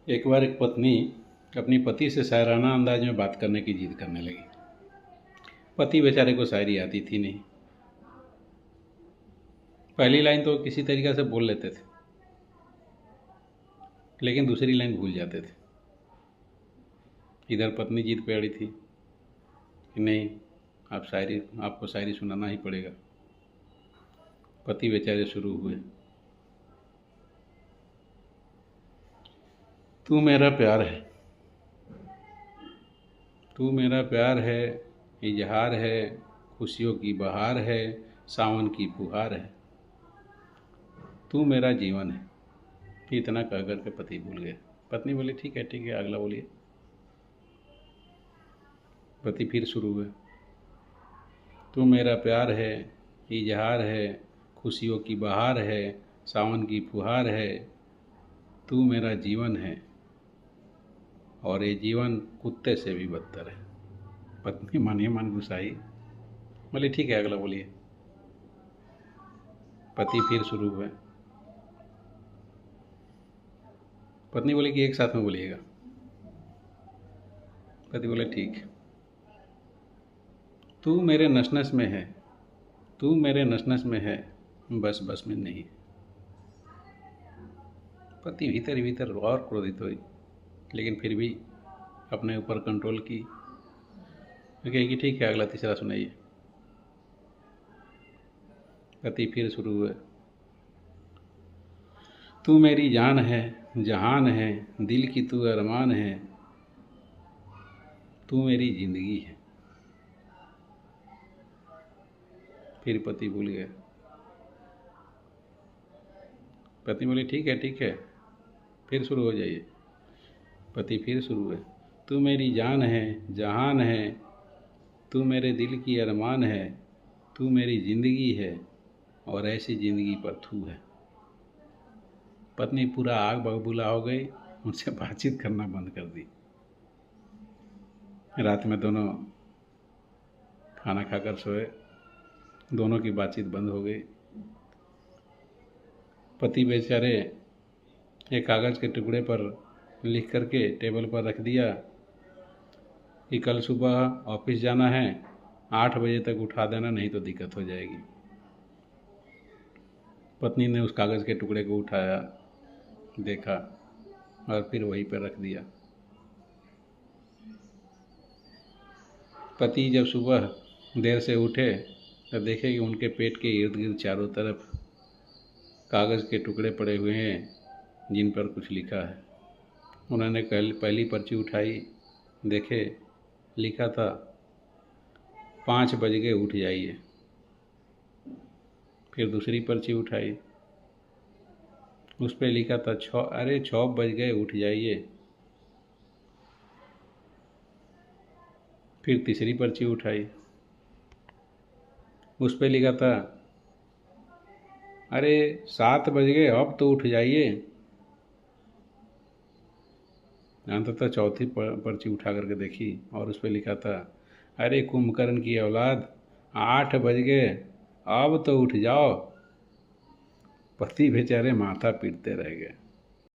एक बार एक पत्नी अपनी पति से शायराना अंदाज में बात करने की जिद करने लगी। पति बेचारे को शायरी आती थी नहीं। पहली लाइन तो किसी तरीक़े से बोल लेते थे, लेकिन दूसरी लाइन भूल जाते थे। इधर पत्नी जिद पे अड़ी थी कि नहीं, आपको शायरी सुनाना ही पड़ेगा। पति बेचारे शुरू हुए। तू मेरा प्यार है, तू मेरा प्यार है, इजहार है, खुशियों की बहार है, सावन की फुहार है, तू मेरा जीवन है। इतना कह कर के पति भूल गए। पत्नी बोली ठीक है अगला बोलिए। पति फिर शुरू हुए। तू मेरा प्यार है, इजहार है, खुशियों की बहार है, सावन की फुहार है, तू मेरा जीवन है, और ये जीवन कुत्ते से भी बदतर है। पत्नी मन गुस्साई, बोली ठीक है अगला बोलिए। पति फिर शुरू हुए। पत्नी बोली कि एक साथ में बोलिएगा। पति बोले ठीक। तू मेरे नस नस में है, तू मेरे नस नस में है, बस बस में नहीं। पति भीतर भीतर और क्रोधित हुई, लेकिन फिर भी अपने ऊपर कंट्रोल की। कहेगी ठीक है अगला तीसरा सुनाइए। पति फिर शुरू हुए। तू मेरी जान है, जहान है, दिल की तू अरमान है, तू मेरी जिंदगी है। फिर पति भूल गया। पत्नी बोली ठीक है, फिर शुरू हो जाइए। पति फिर शुरू हुए। तू मेरी जान है, जहान है, तू मेरे दिल की अरमान है, तू मेरी ज़िंदगी है, और ऐसी ज़िंदगी पर थू है। पत्नी पूरा आग बबूला हो गई, उनसे बातचीत करना बंद कर दी। रात में दोनों खाना खाकर सोए, दोनों की बातचीत बंद हो गई। पति बेचारे एक कागज़ के टुकड़े पर लिख करके टेबल पर रख दिया कि कल सुबह ऑफिस जाना है, 8 बजे तक उठा देना, नहीं तो दिक्कत हो जाएगी। पत्नी ने उस कागज़ के टुकड़े को उठाया, देखा और फिर वहीं पर रख दिया। पति जब सुबह देर से उठे तब देखे कि उनके पेट के इर्द गिर्द चारों तरफ कागज़ के टुकड़े पड़े हुए हैं, जिन पर कुछ लिखा है। उन्होंने पहली पर्ची उठाई, देखे लिखा था 5 बज गए उठ जाइए। फिर दूसरी पर्ची उठाई, उस पर लिखा था 6 बज गए उठ जाइए। फिर तीसरी पर्ची उठाई, उस पर लिखा था 7 बज गए अब तो उठ जाइए। अंततः चौथी पर्ची उठा करके देखी और उस पर लिखा था कुंभकर्ण की औलाद, 8 बज गए अब तो उठ जाओ। पति बेचारे माथा पीटते रह गए।